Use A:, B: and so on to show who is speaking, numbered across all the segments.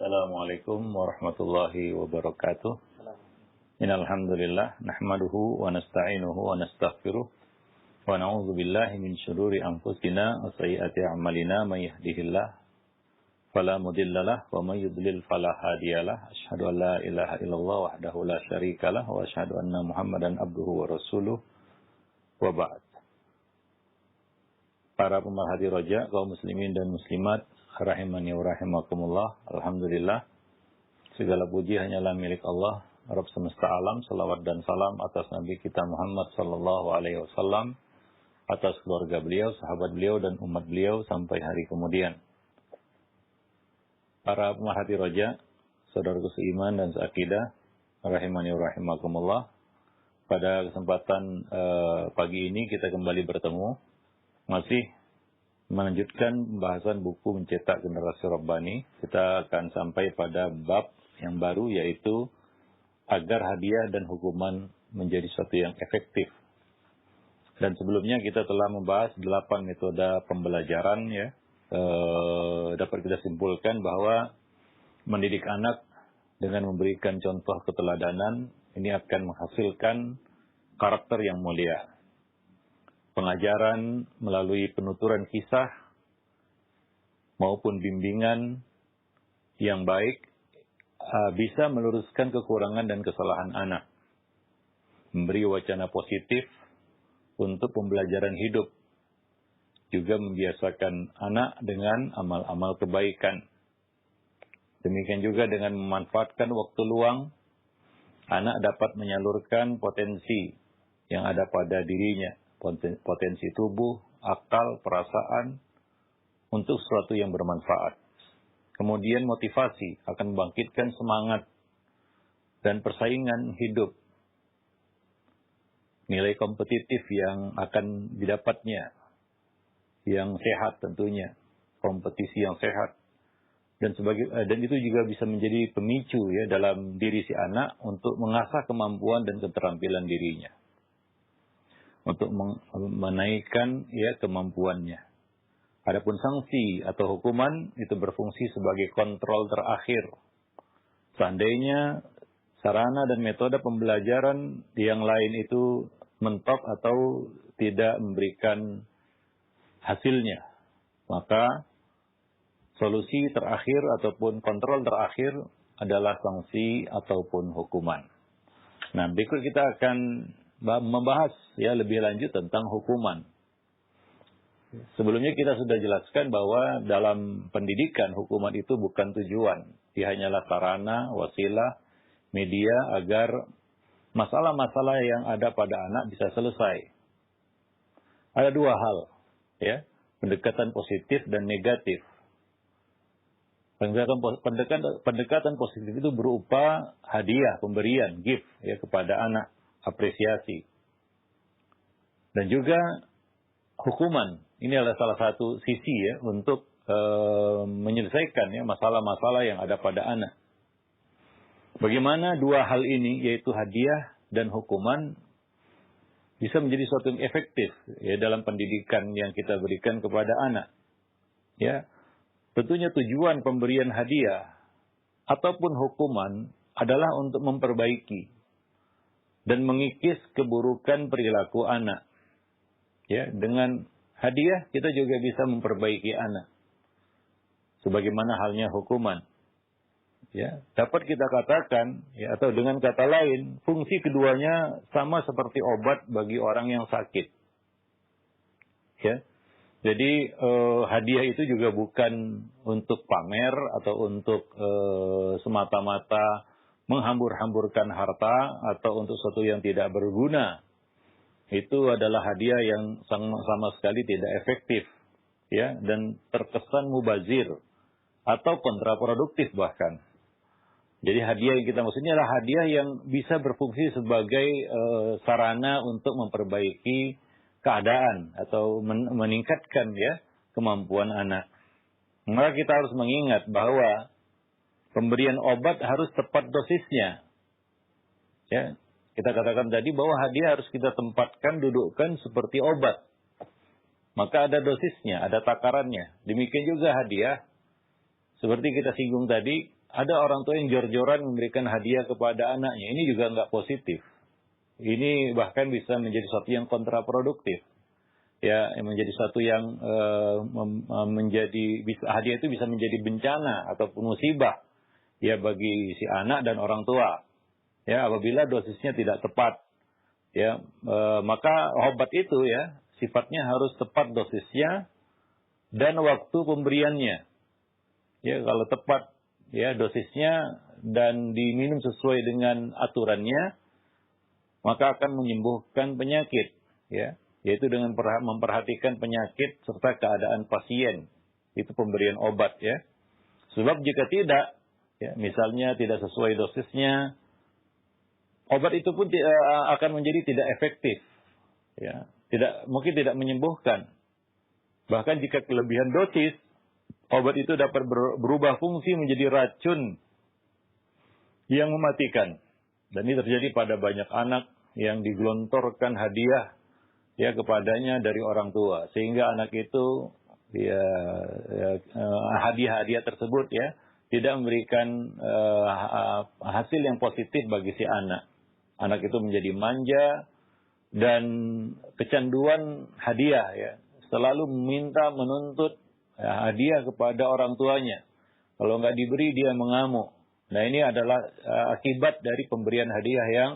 A: Assalamualaikum warahmatullahi wabarakatuh. Innal hamdalillah nahmaduhu wa nasta'inuhu wa nastaghfiruh wa na'udzu billahi min shururi anfusina wa sayyiati a'malina may yahdihillahu fala mudhillalah wa may yudlil fala hadiyalah. Asyhadu an la ilaha illallah wahdahu la syarikalah wa asyhadu anna Muhammadan abduhu wa rasuluh. Wa ba'd. Para pemerhati roja, kaum muslimin dan muslimat, rahimani wa rahimakumullah. Alhamdulillah, segala puji hanyalah milik Allah, Rabb semesta alam. Salawat dan salam atas Nabi kita Muhammad sallallahu alaihi wasallam, atas keluarga beliau, sahabat beliau, dan umat beliau sampai hari kemudian. Para pemerhati roja, saudaraku seiman dan seakidah, rahimani wa rahimakumullah. Pada kesempatan pagi ini kita kembali bertemu, masih melanjutkan pembahasan buku Mencetak Generasi Rabbani. Kita akan sampai pada bab yang baru, yaitu agar hadiah dan hukuman menjadi sesuatu yang efektif. Dan sebelumnya kita telah membahas 8 metode pembelajaran, ya. Dapat kita simpulkan bahwa mendidik anak dengan memberikan contoh keteladanan ini akan menghasilkan karakter yang mulia. Pengajaran melalui penuturan kisah maupun bimbingan yang baik bisa meluruskan kekurangan dan kesalahan anak. Memberi wacana positif untuk pembelajaran hidup. Juga membiasakan anak dengan amal-amal kebaikan. Demikian juga dengan memanfaatkan waktu luang, anak dapat menyalurkan potensi yang ada pada dirinya. Potensi tubuh, akal, perasaan untuk sesuatu yang bermanfaat. Kemudian motivasi akan membangkitkan semangat dan persaingan hidup. Nilai kompetitif yang akan didapatnya, yang sehat tentunya, kompetisi yang sehat. Dan itu juga bisa menjadi pemicu, ya, dalam diri si anak untuk mengasah kemampuan dan keterampilan dirinya, untuk menaikkan, ya, kemampuannya. Adapun sanksi atau hukuman itu berfungsi sebagai kontrol terakhir. Seandainya sarana dan metode pembelajaran yang lain itu mentok atau tidak memberikan hasilnya, maka solusi terakhir ataupun kontrol terakhir adalah sanksi ataupun hukuman. Nah, berikut kita akan membahas, ya, lebih lanjut tentang hukuman. Sebelumnya kita sudah jelaskan bahwa dalam pendidikan hukuman itu bukan tujuan. Dia hanyalah sarana, wasilah, media agar masalah-masalah yang ada pada anak bisa selesai. Ada 2 hal, ya, pendekatan positif dan negatif. Pendekatan positif itu berupa hadiah, pemberian, gift, ya, kepada anak, apresiasi. Dan juga hukuman. Ini adalah salah satu sisi, ya, untuk menyelesaikan, ya, masalah-masalah yang ada pada anak. Bagaimana 2 hal ini, yaitu hadiah dan hukuman, bisa menjadi sesuatu yang efektif, ya, dalam pendidikan yang kita berikan kepada anak. Ya, tentunya tujuan pemberian hadiah ataupun hukuman adalah untuk memperbaiki dan mengikis keburukan perilaku anak. Ya, dengan hadiah kita juga bisa memperbaiki anak. Sebagaimana halnya hukuman. Ya, dapat kita katakan, ya, atau dengan kata lain, fungsi keduanya sama seperti obat bagi orang yang sakit. Ya. Jadi hadiah itu juga bukan untuk pamer atau untuk semata-mata menghambur-hamburkan harta atau untuk sesuatu yang tidak berguna. Itu adalah hadiah yang sama sekali tidak efektif, ya, dan terkesan mubazir atau kontraproduktif bahkan. Jadi hadiah yang kita maksudnya adalah hadiah yang bisa berfungsi sebagai sarana untuk memperbaiki keadaan atau meningkatkan, ya, kemampuan anak. Maka kita harus mengingat bahwa pemberian obat harus tepat dosisnya. Ya, kita katakan tadi bahwa hadiah harus kita tempatkan, dudukkan seperti obat. Maka ada dosisnya, ada takarannya. Demikian juga hadiah. Seperti kita singgung tadi, ada orang tua yang jor-joran memberikan hadiah kepada anaknya. Ini juga nggak positif. Ini bahkan bisa menjadi sesuatu yang kontraproduktif. Ya, menjadi sesuatu yang hadiah itu bisa menjadi bencana ataupun musibah ya bagi si anak dan orang tua. Ya, apabila dosisnya tidak tepat. Ya, maka obat itu ya sifatnya harus tepat dosisnya dan waktu pemberiannya. Ya, kalau tepat ya dosisnya dan diminum sesuai dengan aturannya, maka akan menyembuhkan penyakit, ya, yaitu dengan memperhatikan penyakit serta keadaan pasien. Itu pemberian obat, ya. Sebab jika tidak, ya, misalnya tidak sesuai dosisnya, obat itu pun akan menjadi tidak efektif, ya, mungkin tidak menyembuhkan. Bahkan jika kelebihan dosis, obat itu dapat berubah fungsi menjadi racun yang mematikan. Dan ini terjadi pada banyak anak yang digelontorkan hadiah ya kepadanya dari orang tua, sehingga anak itu hadiah-hadiah tersebut ya tidak memberikan hasil yang positif bagi si anak. Anak itu menjadi manja dan kecanduan hadiah ya, selalu meminta menuntut hadiah kepada orang tuanya. Kalau nggak diberi dia mengamuk. Nah, ini adalah akibat dari pemberian hadiah yang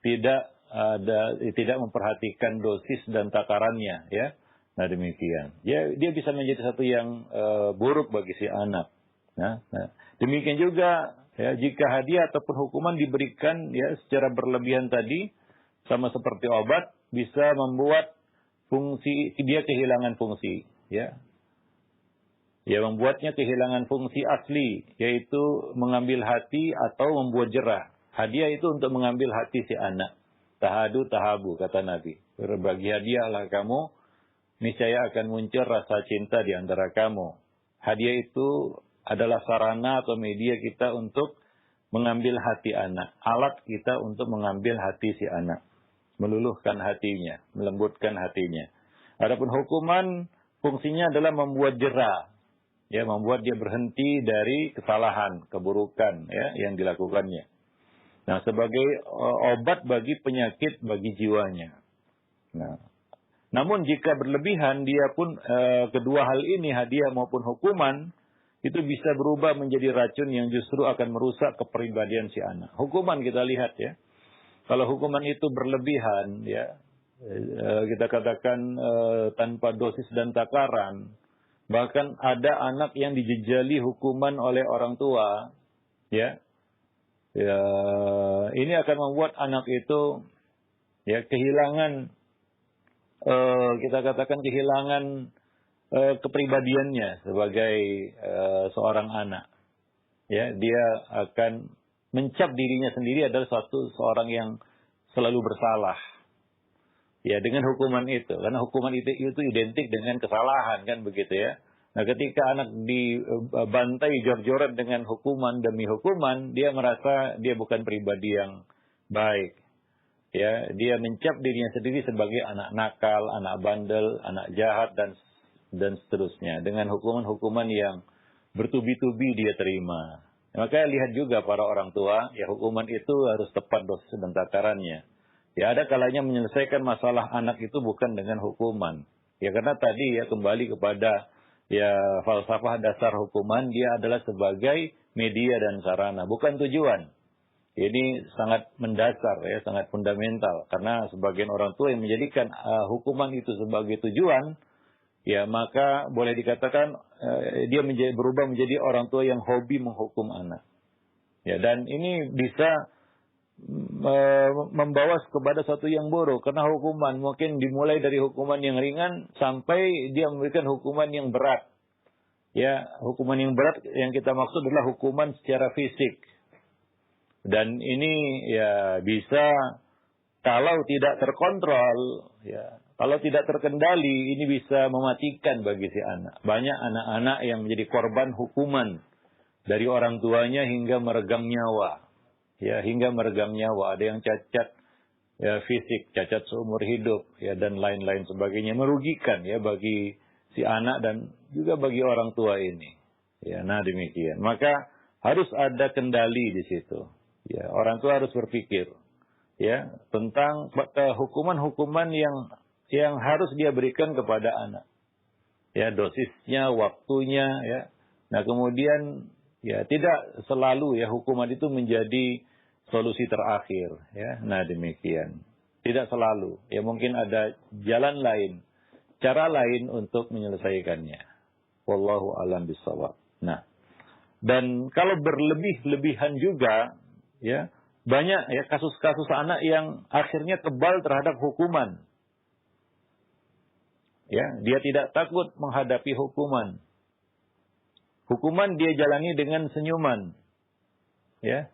A: tidak memperhatikan dosis dan takarannya, ya. Nah, demikian. Dia bisa menjadi satu yang buruk bagi si anak. Nah, demikian juga ya, jika hadiah ataupun hukuman diberikan ya secara berlebihan tadi, sama seperti obat, bisa membuat dia kehilangan fungsi, ya. Ya, membuatnya kehilangan fungsi asli, yaitu mengambil hati atau membuat jerah. Hadiah itu untuk mengambil hati si anak. Tahadu tahabu, kata Nabi. Berbagi hadiahlah kamu, niscaya akan muncul rasa cinta di antara kamu. Hadiah itu adalah sarana atau media kita untuk mengambil hati anak. Alat kita untuk mengambil hati si anak. Meluluhkan hatinya, melembutkan hatinya. Adapun hukuman, fungsinya adalah membuat jerah. Ya, membuat dia berhenti dari kesalahan, keburukan ya yang dilakukannya. Nah, sebagai obat bagi penyakit bagi jiwanya. Nah, namun jika berlebihan, dia pun kedua hal ini, hadiah maupun hukuman, itu bisa berubah menjadi racun yang justru akan merusak kepribadian si anak. Hukuman kita lihat ya. Kalau hukuman itu berlebihan, ya kita katakan tanpa dosis dan takaran, bahkan ada anak yang dijejali hukuman oleh orang tua, ya. Ya, ini akan membuat anak itu ya kehilangan kita katakan kehilangan kepribadiannya sebagai seorang anak. Ya, dia akan mencap dirinya sendiri adalah seorang yang selalu bersalah. Ya, dengan hukuman itu, karena hukuman itu identik dengan kesalahan kan begitu ya. Nah, ketika anak dibantai jor-joran dengan hukuman demi hukuman, dia merasa dia bukan pribadi yang baik. Ya, dia mencap dirinya sendiri sebagai anak nakal, anak bandel, anak jahat dan seterusnya dengan hukuman-hukuman yang bertubi-tubi dia terima. Maka lihat juga para orang tua, ya hukuman itu harus tepat dosis dan takarannya. Ya, ada kalanya menyelesaikan masalah anak itu bukan dengan hukuman. Ya, karena tadi ya kembali kepada ya falsafah dasar hukuman, dia adalah sebagai media dan sarana, bukan tujuan. Ini sangat mendasar ya, sangat fundamental. Karena sebagian orang tua yang menjadikan hukuman itu sebagai tujuan, ya maka boleh dikatakan dia berubah menjadi orang tua yang hobi menghukum anak. Ya, dan ini bisa membawa kepada satu yang buruk, karena hukuman mungkin dimulai dari hukuman yang ringan sampai dia memberikan hukuman yang berat. Ya, hukuman yang berat yang kita maksud adalah hukuman secara fisik. Dan ini ya bisa kalau tidak terkontrol, ya, kalau tidak terkendali, ini bisa mematikan bagi si anak. Banyak anak-anak yang menjadi korban hukuman dari orang tuanya hingga meregang nyawa. Ya, hingga meregang nyawa. Ada yang cacat ya, fisik, cacat seumur hidup, ya, dan lain-lain sebagainya. Merugikan ya bagi si anak dan juga bagi orang tua ini. Ya, nah demikian. Maka harus ada kendali di situ. Ya, orang tua harus berpikir ya tentang hukuman-hukuman yang harus dia berikan kepada anak. Ya, dosisnya, waktunya ya. Nah, kemudian ya tidak selalu ya hukuman itu menjadi solusi terakhir ya. Nah, demikian. Tidak selalu. Ya, mungkin ada jalan lain, cara lain untuk menyelesaikannya. Wallahu a'lam bishawab. Nah, dan kalau berlebih-lebihan juga ya, banyak ya kasus-kasus anak yang akhirnya kebal terhadap hukuman. Ya, dia tidak takut menghadapi hukuman. Hukuman dia jalani dengan senyuman. Ya.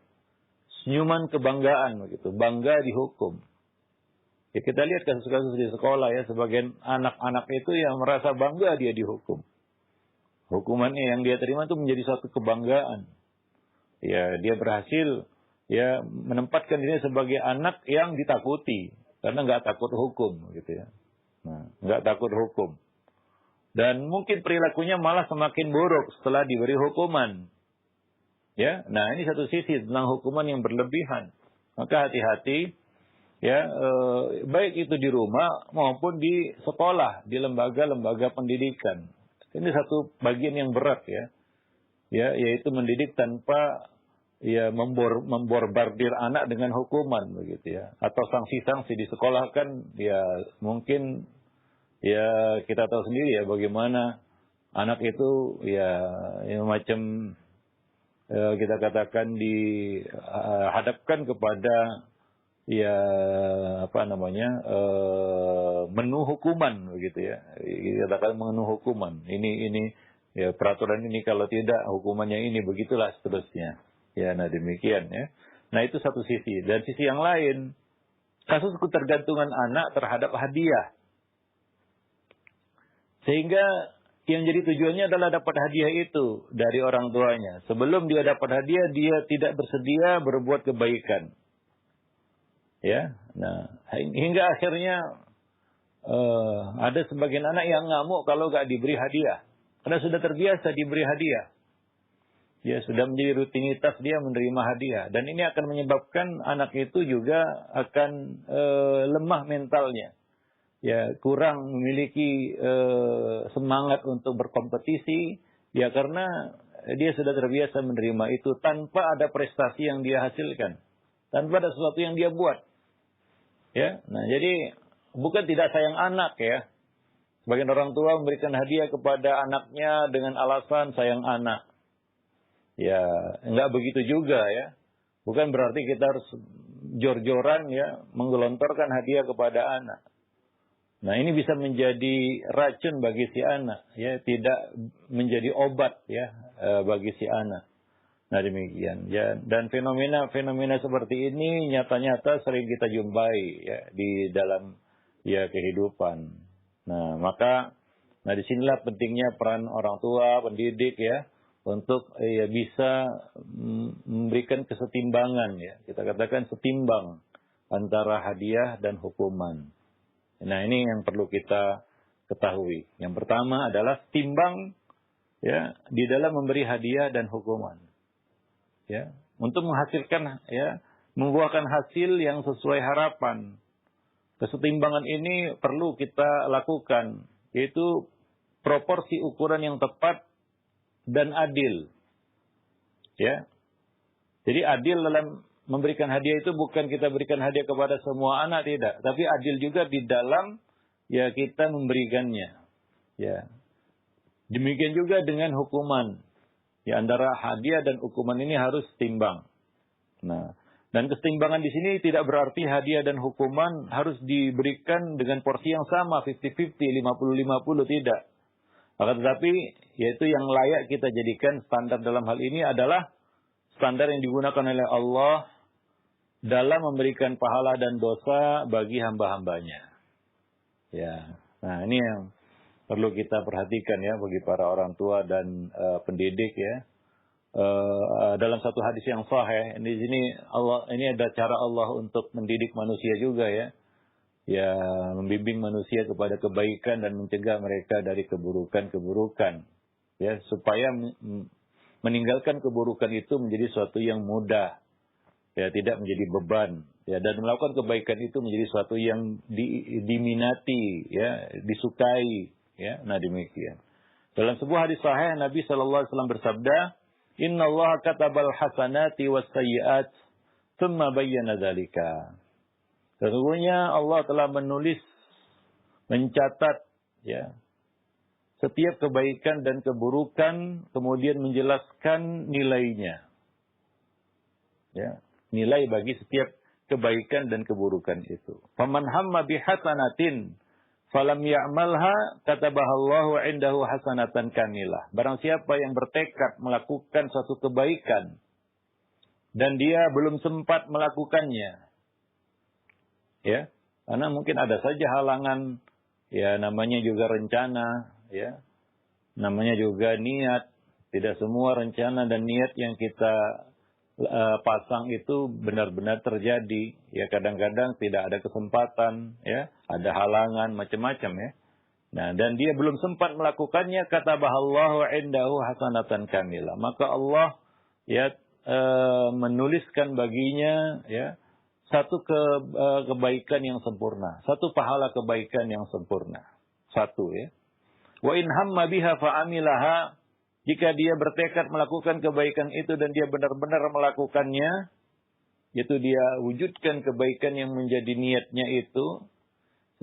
A: Senyuman kebanggaan begitu, bangga dihukum. Ya, kita lihat kasus-kasus di sekolah ya, sebagian anak-anak itu yang merasa bangga dia dihukum. Hukumannya yang dia terima itu menjadi suatu kebanggaan. Ya, dia berhasil ya menempatkan dirinya sebagai anak yang ditakuti karena nggak takut hukum gitu ya. Nah, nggak takut hukum. Dan mungkin perilakunya malah semakin buruk setelah diberi hukuman. Ya, nah ini satu sisi tentang hukuman yang berlebihan. Maka hati-hati ya, baik itu di rumah maupun di sekolah, di lembaga-lembaga pendidikan. Ini satu bagian yang berat ya. Ya, yaitu mendidik tanpa ya memborbardir anak dengan hukuman begitu ya. Atau sanksi-sanksi di sekolah kan ya mungkin ya kita tahu sendiri ya bagaimana anak itu ya macam kita katakan dihadapkan kepada ya apa namanya menu hukuman begitu ya. Kita katakan menu hukuman. Ini ya peraturan ini kalau tidak hukumannya ini begitulah seterusnya. Ya, nah demikian ya. Nah itu satu sisi. Dan sisi yang lain, kasus ketergantungan anak terhadap hadiah. Sehingga yang jadi tujuannya adalah dapat hadiah itu dari orang tuanya. Sebelum dia dapat hadiah, dia tidak bersedia berbuat kebaikan. Ya, nah hingga akhirnya ada sebagian anak yang ngamuk kalau nggak diberi hadiah. Karena sudah terbiasa diberi hadiah. Ya, sudah menjadi rutinitas dia menerima hadiah. Dan ini akan menyebabkan anak itu juga akan lemah mentalnya. Ya, kurang memiliki semangat untuk berkompetisi. Ya, karena dia sudah terbiasa menerima itu tanpa ada prestasi yang dia hasilkan. Tanpa ada sesuatu yang dia buat. Ya, nah jadi bukan tidak sayang anak ya. Sebagian orang tua memberikan hadiah kepada anaknya dengan alasan sayang anak. Ya, enggak begitu juga ya. Bukan berarti kita harus jor-joran ya menggelontorkan hadiah kepada anak. Nah, ini bisa menjadi racun bagi si anak ya, tidak menjadi obat ya bagi si anak. Nah, demikian ya. Dan fenomena seperti ini nyata-nyata sering kita jumpai ya di dalam ya kehidupan. Nah, maka disinilah pentingnya peran orang tua, pendidik ya, untuk ya bisa memberikan kesetimbangan ya. Kita katakan setimbang antara hadiah dan hukuman. Nah, ini yang perlu kita ketahui. Yang pertama adalah setimbang ya di dalam memberi hadiah dan hukuman. Ya, untuk menghasilkan ya, membuahkan hasil yang sesuai harapan. Kesetimbangan ini perlu kita lakukan, yaitu proporsi ukuran yang tepat dan adil. Ya. Jadi adil dalam memberikan hadiah itu bukan kita berikan hadiah kepada semua anak, tidak, tapi adil juga di dalam ya kita memberikannya. Ya. Demikian juga dengan hukuman. Ya, antara hadiah dan hukuman ini harus setimbang. Nah, dan kesetimbangan di sini tidak berarti hadiah dan hukuman harus diberikan dengan porsi yang sama, 50-50, 50-50, tidak. Akan tetapi, yaitu yang layak kita jadikan standar dalam hal ini adalah standar yang digunakan oleh Allah dalam memberikan pahala dan dosa bagi hamba-hambanya. Ya, nah ini yang perlu kita perhatikan ya bagi para orang tua dan pendidik ya. Dalam satu hadis yang sahih di sini ini ada cara Allah untuk mendidik manusia juga ya. Ya, membimbing manusia kepada kebaikan dan mencegah mereka dari keburukan-keburukan. Ya, supaya meninggalkan keburukan itu menjadi suatu yang mudah, ya, tidak menjadi beban, ya, dan melakukan kebaikan itu menjadi suatu yang diminati, ya, disukai, ya. Nah, demikian. Dalam sebuah hadis sahih Nabi sallallahu alaihi wasallam bersabda, "Innallaha katabal hasanati was sayyi'at, tsumma bayyana dzalika." Sesungguhnya Allah telah menulis, mencatat, ya, setiap kebaikan dan keburukan, kemudian menjelaskan nilainya. Ya, nilai bagi setiap kebaikan dan keburukan itu. Faman hamma bihasanatin falam ya'malha katabahallahu 'indahu hasanatan kamilah. Barang siapa yang bertekad melakukan suatu kebaikan dan dia belum sempat melakukannya, ya, karena mungkin ada saja halangan, ya, namanya juga rencana, ya, namanya juga niat. Tidak semua rencana dan niat yang kita pasang itu benar-benar terjadi, ya. Kadang-kadang tidak ada kesempatan, ya, ada halangan macam-macam, ya. Nah, dan dia belum sempat melakukannya, katabahallahu 'indahu hasanatan kamilah, maka Allah, ya, menuliskan baginya, ya, satu kebaikan yang sempurna, satu pahala kebaikan yang sempurna, satu, ya. Wa in hamma biha fa'amilaha, jika dia bertekad melakukan kebaikan itu dan dia benar-benar melakukannya, yaitu dia wujudkan kebaikan yang menjadi niatnya itu,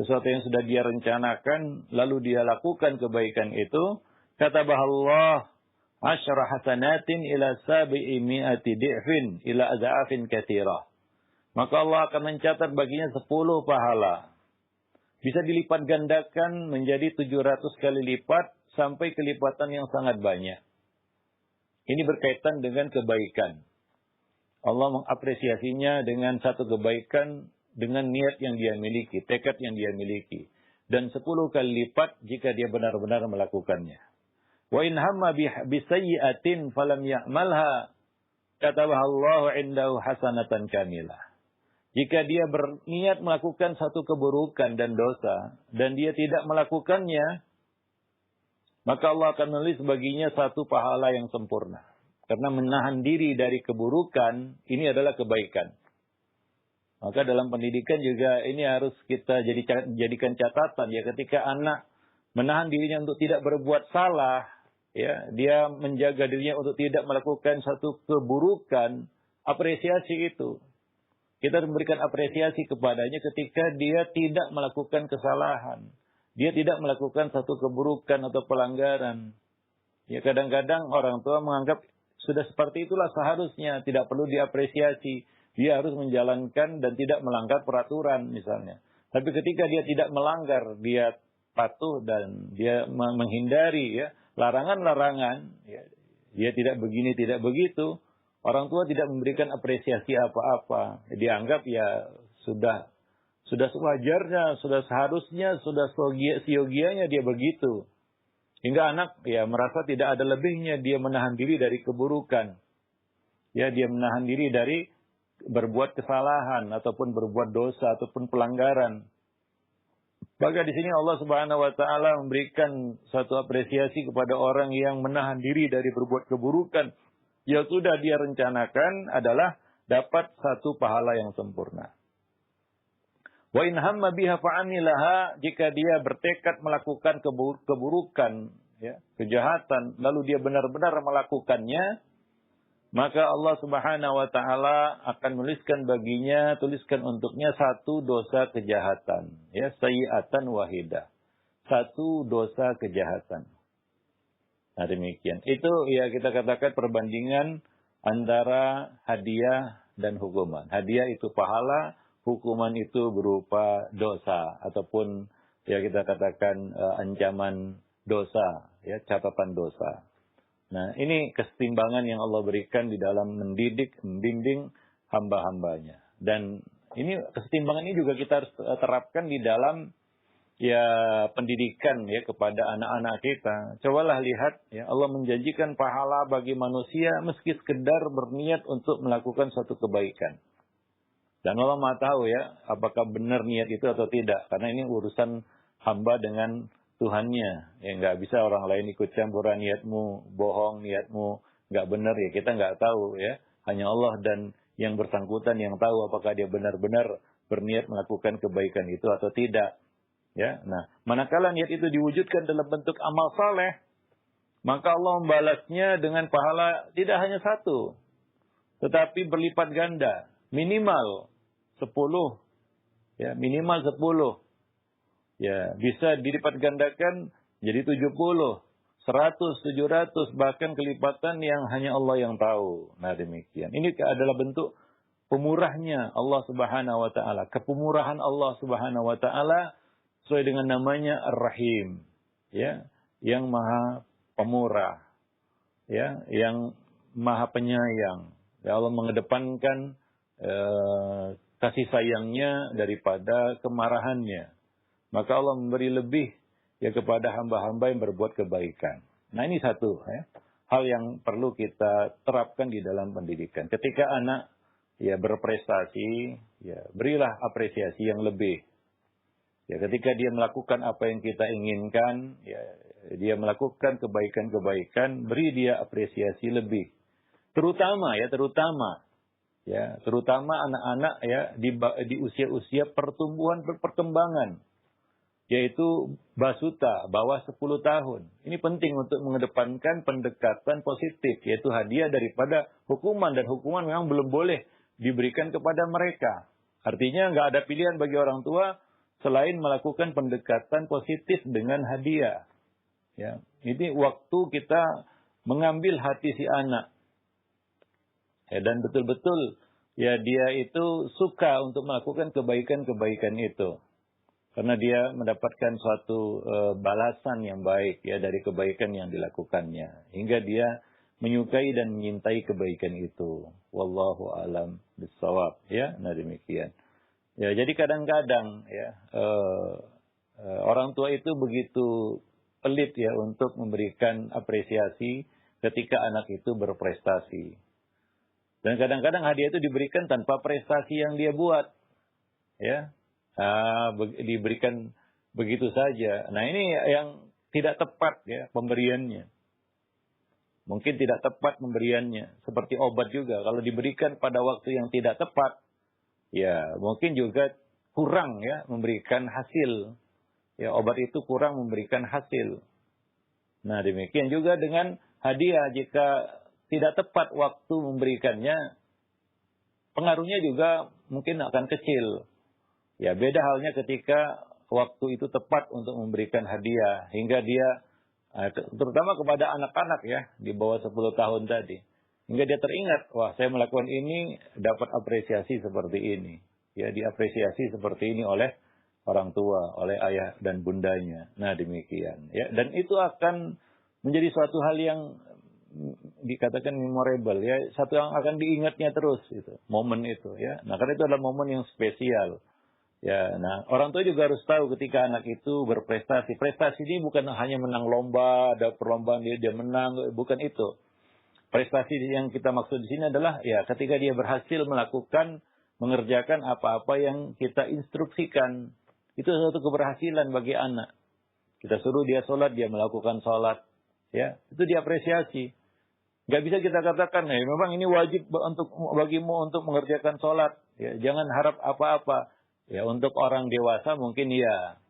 A: sesuatu yang sudah dia rencanakan, lalu dia lakukan kebaikan itu, katabahallah asyara hasanatin ila sabi'i mi'ati di'fin ila adha'afin katsirah. Maka Allah akan mencatat baginya 10 pahala. Bisa dilipat gandakan menjadi 700 kali lipat sampai kelipatan yang sangat banyak. Ini berkaitan dengan kebaikan. Allah mengapresiasinya dengan satu kebaikan dengan niat yang dia miliki, tekad yang dia miliki. Dan 10 kali lipat jika dia benar-benar melakukannya. Wa in hamma bisayyi'atin falam ya'malha katabahallahu 'indahu hasanatan kamilah. Jika dia berniat melakukan satu keburukan dan dosa, dan dia tidak melakukannya, maka Allah akan menulis baginya satu pahala yang sempurna. Karena menahan diri dari keburukan, ini adalah kebaikan. Maka dalam pendidikan juga ini harus kita jadikan catatan, ya, ketika anak menahan dirinya untuk tidak berbuat salah, ya, dia menjaga dirinya untuk tidak melakukan satu keburukan, apresiasi itu. Kita harus memberikan apresiasi kepadanya ketika dia tidak melakukan kesalahan. Dia tidak melakukan satu keburukan atau pelanggaran. Ya, kadang-kadang orang tua menganggap sudah seperti itulah seharusnya, tidak perlu diapresiasi. Dia harus menjalankan dan tidak melanggar peraturan misalnya. Tapi ketika dia tidak melanggar, dia patuh dan dia menghindari, ya, larangan-larangan, ya, dia tidak begini, tidak begitu, orang tua tidak memberikan apresiasi apa-apa. Dianggap ya sudah sewajarnya, sudah seharusnya, sudah seyogianya dia begitu. Hingga anak, ya, merasa tidak ada lebihnya, dia menahan diri dari keburukan. Ya, dia menahan diri dari berbuat kesalahan ataupun berbuat dosa ataupun pelanggaran. Maka di sini Allah Subhanahu wa taala memberikan satu apresiasi kepada orang yang menahan diri dari berbuat keburukan yang sudah dia rencanakan, adalah dapat satu pahala yang sempurna. Wa in hamma biha fa'amilaha, jika dia bertekad melakukan keburukan, ya, kejahatan, lalu dia benar-benar melakukannya, maka Allah Subhanahu wa taala akan tuliskan untuknya satu dosa kejahatan, ya, sayyi'atan wahidah. Satu dosa kejahatan. Nah, demikian. Itu, ya, kita katakan perbandingan antara hadiah dan hukuman. Hadiah itu pahala, hukuman itu berupa dosa ataupun, ya, kita katakan ancaman dosa, ya, catatan dosa. Nah, ini kesetimbangan yang Allah berikan di dalam mendidik, membimbing hamba-hambanya. Dan ini kesetimbangan ini juga kita harus terapkan di dalam, ya, pendidikan, ya, kepada anak-anak kita. Cobalah lihat, ya, Allah menjanjikan pahala bagi manusia meski sekedar berniat untuk melakukan suatu kebaikan. Dan Allah Maha tahu, ya, apakah benar niat itu atau tidak. Karena ini urusan hamba dengan Tuhannya. Ya, nggak bisa orang lain ikut campur, niatmu bohong, niatmu nggak benar ya kita nggak tahu ya. Hanya Allah dan yang bersangkutan yang tahu apakah dia benar-benar berniat melakukan kebaikan itu atau tidak. Ya, nah, manakala niat itu diwujudkan dalam bentuk amal saleh, maka Allah membalasnya dengan pahala tidak hanya satu, tetapi berlipat ganda, minimal 10. Ya, minimal 10. Ya, bisa dilipat gandakan jadi 70, 100, 700, bahkan kelipatan yang hanya Allah yang tahu. Nah, demikian. Ini adalah bentuk pemurahnya Allah Subhanahu wa taala, kepemurahan Allah Subhanahu wa taala sesuai dengan namanya Ar-Rahim, ya, yang Maha Pemurah, ya, yang Maha Penyayang. Ya, Allah mengedepankan kasih sayangnya daripada kemarahannya. Maka Allah memberi lebih ya kepada hamba-hamba yang berbuat kebaikan. Nah, ini satu ya, hal yang perlu kita terapkan di dalam pendidikan. Ketika anak ya berprestasi, ya berilah apresiasi yang lebih. Ya, ketika dia melakukan apa yang kita inginkan, ya dia melakukan kebaikan-kebaikan, beri dia apresiasi lebih. Terutama anak-anak ya di usia-usia pertumbuhan perkembangan, yaitu basuta, bawah 10 tahun. Ini penting untuk mengedepankan pendekatan positif, yaitu hadiah daripada hukuman, dan hukuman memang belum boleh diberikan kepada mereka. Artinya nggak ada pilihan bagi orang tua selain melakukan pendekatan positif dengan hadiah. Ya, ini waktu kita mengambil hati si anak. Ya, dan betul-betul ya dia itu suka untuk melakukan kebaikan-kebaikan itu. Karena dia mendapatkan suatu balasan yang baik ya dari kebaikan yang dilakukannya. Hingga dia menyukai dan menyintai kebaikan itu. Wallahu a'lam bishawab. Ya, nah demikian. Ya, jadi kadang-kadang ya orang tua itu begitu pelit ya untuk memberikan apresiasi ketika anak itu berprestasi. Dan kadang-kadang hadiah itu diberikan tanpa prestasi yang dia buat. Ya. Diberikan begitu saja. Nah, ini yang tidak tepat ya pemberiannya. Mungkin tidak tepat pemberiannya. Seperti obat juga. Kalau diberikan pada waktu yang tidak tepat, ya mungkin juga kurang ya memberikan hasil. Ya, obat itu kurang memberikan hasil. Nah, demikian juga dengan hadiah. Jika tidak tepat waktu memberikannya, pengaruhnya juga mungkin akan kecil. Ya, beda halnya ketika waktu itu tepat untuk memberikan hadiah. Hingga dia, terutama kepada anak-anak ya, di bawah 10 tahun tadi. Hingga dia teringat, wah saya melakukan ini, dapat apresiasi seperti ini. Ya, diapresiasi seperti ini oleh orang tua, oleh ayah dan bundanya. Nah, demikian. Ya, dan itu akan menjadi suatu hal yang dikatakan memorable. Ya, satu yang akan diingatnya terus, itu, momen itu. Ya, nah karena itu adalah momen yang spesial. Ya, nah orang tua juga harus tahu ketika anak itu berprestasi. Prestasi ini bukan hanya menang lomba, ada perlombaan dia menang, bukan itu. Prestasi yang kita maksud di sini adalah ya ketika dia berhasil mengerjakan apa-apa yang kita instruksikan. Itu suatu keberhasilan bagi anak. Kita suruh dia sholat, dia melakukan sholat. Ya, itu diapresiasi. Gak bisa kita katakan, memang ini wajib bagimu untuk mengerjakan sholat. Ya, jangan harap apa-apa. Ya, untuk orang dewasa mungkin iya.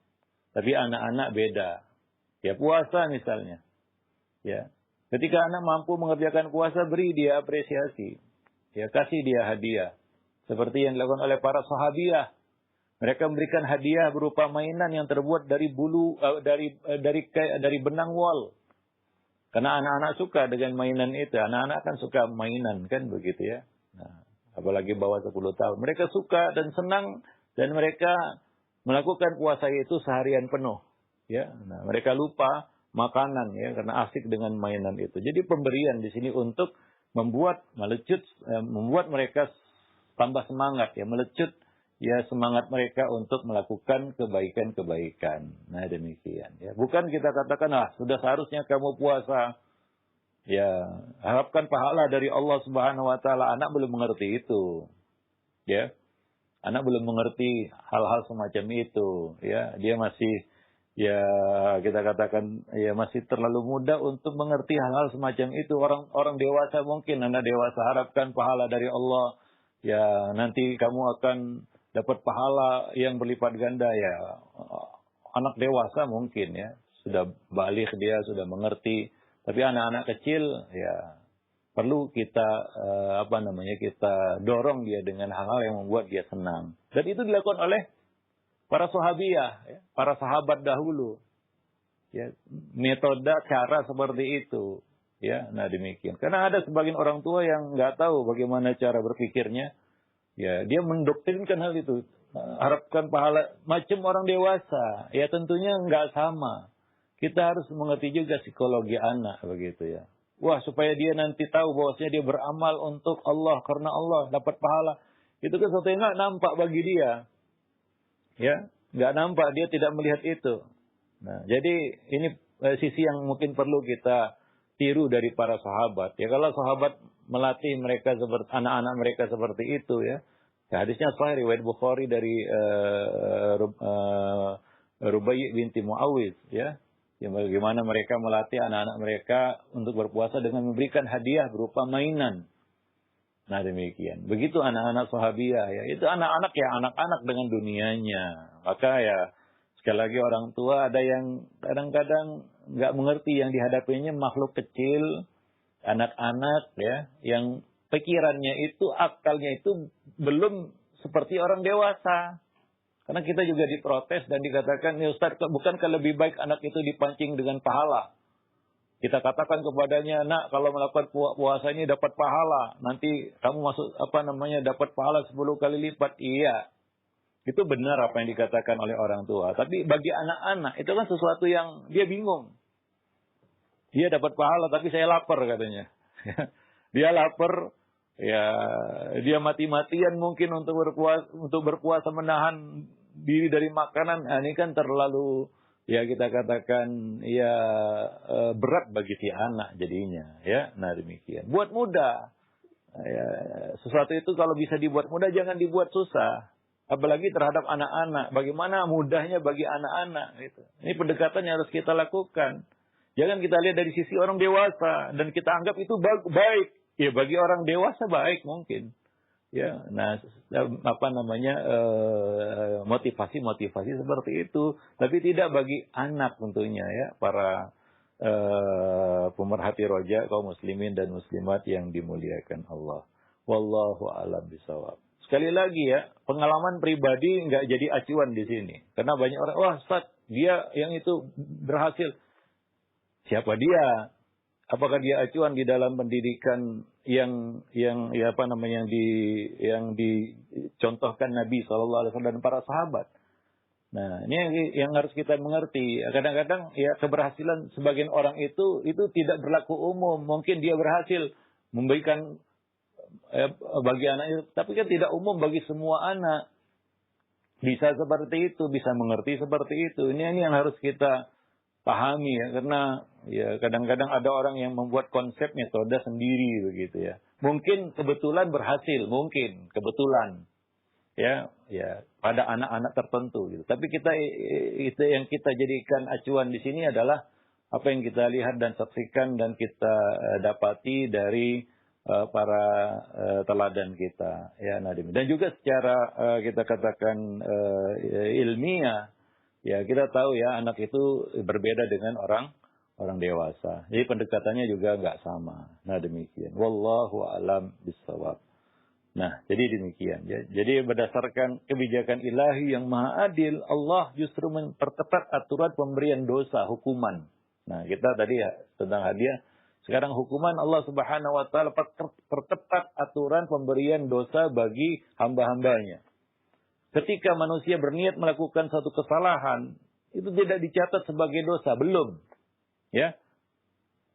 A: Tapi anak-anak beda. Ya, puasa misalnya. Ya. Ketika anak mampu mengerjakan puasa, beri dia apresiasi. Ya, kasih dia hadiah. Seperti yang dilakukan oleh para sahabiah. Mereka memberikan hadiah berupa mainan yang terbuat dari bulu, dari benang wol. Karena anak-anak suka dengan mainan itu. Anak-anak kan suka mainan, kan begitu ya. Nah, apalagi bawah 10 tahun. Mereka suka dan senang. Dan mereka melakukan puasa itu seharian penuh. Ya, nah, mereka lupa makanan ya karena asik dengan mainan itu. Jadi pemberian di sini untuk membuat mereka tambah semangat ya, melecut ya semangat mereka untuk melakukan kebaikan-kebaikan. Nah, demikian ya. Bukan kita katakan sudah seharusnya kamu puasa. Ya, harapkan pahala dari Allah Subhanahu wa taala. Anak belum mengerti itu. Ya. Anak belum mengerti hal-hal semacam itu, ya. Dia masih ya kita katakan ya masih terlalu muda untuk mengerti hal-hal semacam itu. Orang dewasa mungkin, anak dewasa harapkan pahala dari Allah. Ya nanti kamu akan dapat pahala yang berlipat ganda ya. Anak dewasa mungkin ya, sudah balik dia, sudah mengerti. Tapi anak-anak kecil ya perlu kita kita dorong dia dengan hal-hal yang membuat dia senang. Dan itu dilakukan oleh para sahabiyah, ya, para sahabat dahulu. Ya, metode cara seperti itu. Ya, nah demikian. Karena ada sebagian orang tua yang nggak tahu bagaimana cara berpikirnya. Ya, dia mendoktrinkan hal itu. Harapkan pahala macam orang dewasa. Ya tentunya nggak sama. Kita harus mengerti juga psikologi anak begitu ya. Wah, supaya dia nanti tahu bahwasanya dia beramal untuk Allah karena Allah dapat pahala. Itu kan sesuatu yang nggak nampak bagi dia. Ya, nggak nampak, dia tidak melihat itu. Nah, jadi ini sisi yang mungkin perlu kita tiru dari para sahabat. Ya, kalau sahabat melatih mereka seperti anak-anak mereka seperti itu ya. Ya, hadisnya sahih riwayat Bukhari dari Rubai' binti Muawiz ya. Ya, bagaimana mereka melatih anak-anak mereka untuk berpuasa dengan memberikan hadiah berupa mainan. Nah demikian. Begitu anak-anak sahabiyah ya. Itu anak-anak ya anak-anak dengan dunianya. Maka ya sekali lagi orang tua ada yang kadang-kadang nggak mengerti yang dihadapinya makhluk kecil, anak-anak ya, yang pikirannya itu, akalnya itu belum seperti orang dewasa. Karena kita juga diprotes dan dikatakan, ya Ustaz, bukankah lebih baik anak itu dipancing dengan pahala? Kita katakan kepadanya, nak, kalau melakukan puasa ini dapat pahala. Nanti kamu dapat pahala 10 kali lipat. Iya. Itu benar apa yang dikatakan oleh orang tua. Tapi bagi anak-anak, itu kan sesuatu yang dia bingung. Dia dapat pahala, tapi saya lapar katanya. Dia lapar, ya dia mati-matian mungkin untuk berpuasa menahan diri dari makanan. Nah, ini kan terlalu ya kita katakan ya berat bagi si anak jadinya ya. Nah demikian. Buat mudah. Ya, sesuatu itu kalau bisa dibuat mudah jangan dibuat susah. Apalagi terhadap anak-anak. Bagaimana mudahnya bagi anak-anak gitu. Ini pendekatan yang harus kita lakukan. Jangan kita lihat dari sisi orang dewasa dan kita anggap itu baik. Ya bagi orang dewasa baik mungkin. Ya, nah motivasi seperti itu, tapi tidak bagi anak tentunya ya, para pemerhati roja kaum muslimin dan muslimat yang dimuliakan Allah. Wallahu a'lam bishawab. Sekali lagi ya, pengalaman pribadi nggak jadi acuan di sini. Karena banyak orang, wah Ustaz, dia yang itu berhasil. Siapa dia? Apakah dia acuan di dalam pendidikan yang dicontohkan Nabi SAW dan para sahabat? Nah, ini yang harus kita mengerti. Kadang-kadang ya keberhasilan sebagian orang itu tidak berlaku umum. Mungkin dia berhasil memberikan bagi anaknya, tapi kan tidak umum bagi semua anak. Bisa seperti itu, bisa mengerti seperti itu. Ini yang harus kita pahami ya, karena ya kadang-kadang ada orang yang membuat konsep metode sendiri begitu ya. Mungkin kebetulan berhasil, mungkin kebetulan ya pada anak-anak tertentu gitu. Tapi itu yang kita jadikan acuan di sini adalah apa yang kita lihat dan saksikan dan kita dapati dari para teladan kita ya Nadim. Dan juga secara kita katakan ilmiah. Ya, kita tahu ya anak itu berbeda dengan orang dewasa. Jadi pendekatannya juga nggak sama. Nah, demikian. Wallahu a'lam bishawab. Nah, jadi demikian. Ya. Jadi berdasarkan kebijakan ilahi yang maha adil, Allah justru memperketat aturan pemberian dosa, hukuman. Nah, kita tadi ya tentang hadiah. Sekarang hukuman Allah Subhanahu wa taala perketat aturan pemberian dosa bagi hamba-hambanya. Ketika manusia berniat melakukan satu kesalahan, itu tidak dicatat sebagai dosa, belum. Ya.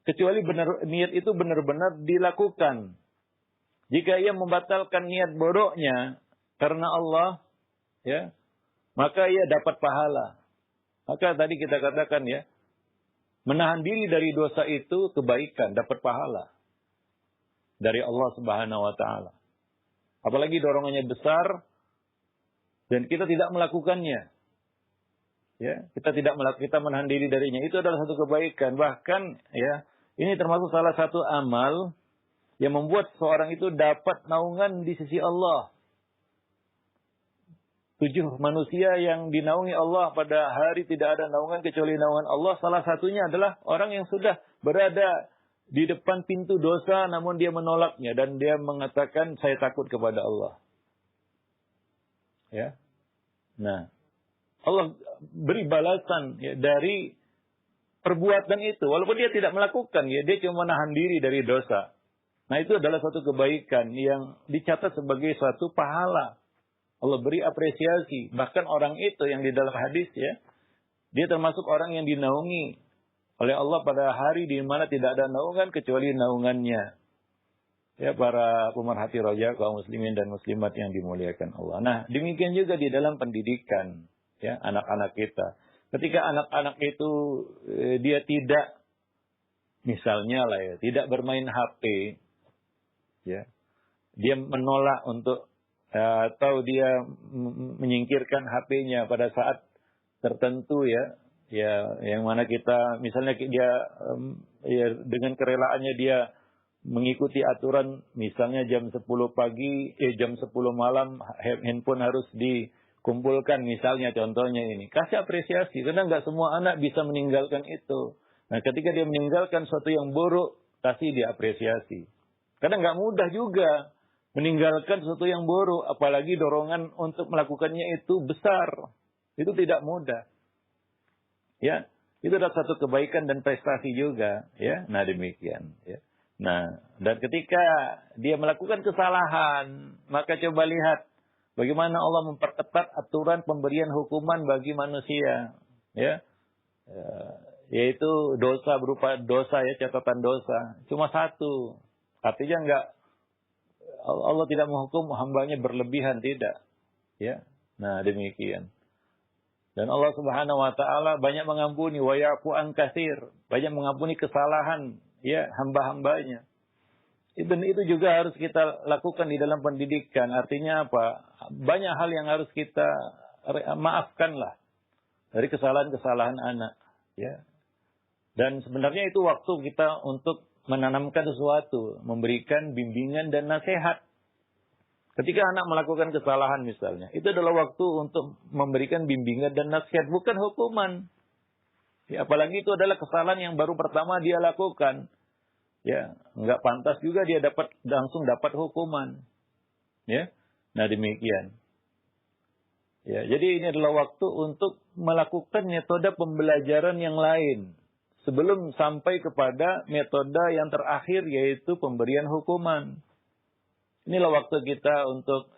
A: Kecuali niat itu benar-benar dilakukan. Jika ia membatalkan niat bodohnya karena Allah, ya, maka ia dapat pahala. Maka tadi kita katakan ya, menahan diri dari dosa itu kebaikan, dapat pahala dari Allah Subhanahu wa taala. Apalagi dorongannya besar dan kita tidak melakukannya. Ya, kita menahan diri darinya. Itu adalah satu kebaikan. Bahkan ya, ini termasuk salah satu amal yang membuat seorang itu dapat naungan di sisi Allah. 7 manusia yang dinaungi Allah pada hari tidak ada naungan kecuali naungan Allah. Salah satunya adalah orang yang sudah berada di depan pintu dosa namun dia menolaknya dan dia mengatakan saya takut kepada Allah. Ya. Nah, Allah beri balasan ya, dari perbuatan itu walaupun dia tidak melakukan ya, dia cuma menahan diri dari dosa. Nah, itu adalah suatu kebaikan yang dicatat sebagai suatu pahala. Allah beri apresiasi. Bahkan orang itu yang di dalam hadis ya, dia termasuk orang yang dinaungi oleh Allah pada hari di mana tidak ada naungan kecuali naungannya. Ya, para pemerhati roja kaum muslimin dan muslimat yang dimuliakan Allah. Nah, demikian juga di dalam pendidikan ya, anak-anak kita. Ketika anak-anak itu dia tidak misalnya lah ya, tidak bermain HP ya. Dia menolak untuk atau dia menyingkirkan HP-nya pada saat tertentu ya, yang mana kita misalnya dia ya dengan kerelaannya dia mengikuti aturan misalnya jam 10 pagi jam 10 malam handphone harus dikumpulkan misalnya, contohnya ini. Kasih apresiasi karena nggak semua anak bisa meninggalkan itu. Nah, ketika dia meninggalkan sesuatu yang buruk, kasih dia apresiasi. Karena nggak mudah juga meninggalkan sesuatu yang buruk, apalagi dorongan untuk melakukannya itu besar. Itu tidak mudah. Ya, itu adalah satu kebaikan dan prestasi juga, ya. Nah, demikian, ya. Nah, dan ketika dia melakukan kesalahan, maka coba lihat bagaimana Allah memperketat aturan pemberian hukuman bagi manusia, ya. Yaitu dosa berupa dosa ya, catatan dosa. Cuma satu. Artinya enggak Allah tidak menghukum hambanya berlebihan, tidak. Ya. Nah, demikian. Dan Allah Subhanahu wa taala banyak mengampuni, wa ya'fu an katsir, banyak mengampuni kesalahan ya hamba-hambanya. Dan itu juga harus kita lakukan di dalam pendidikan. Artinya apa? Banyak hal yang harus kita maafkanlah dari kesalahan-kesalahan anak, ya. Dan sebenarnya itu waktu kita untuk menanamkan sesuatu, memberikan bimbingan dan nasihat. Ketika anak melakukan kesalahan misalnya, itu adalah waktu untuk memberikan bimbingan dan nasihat, bukan hukuman. Ya, apalagi itu adalah kesalahan yang baru pertama dia lakukan. Ya, enggak pantas juga dia langsung dapat hukuman. Ya. Nah, demikian. Ya, jadi ini adalah waktu untuk melakukan metode pembelajaran yang lain sebelum sampai kepada metode yang terakhir, yaitu pemberian hukuman. Inilah waktu kita untuk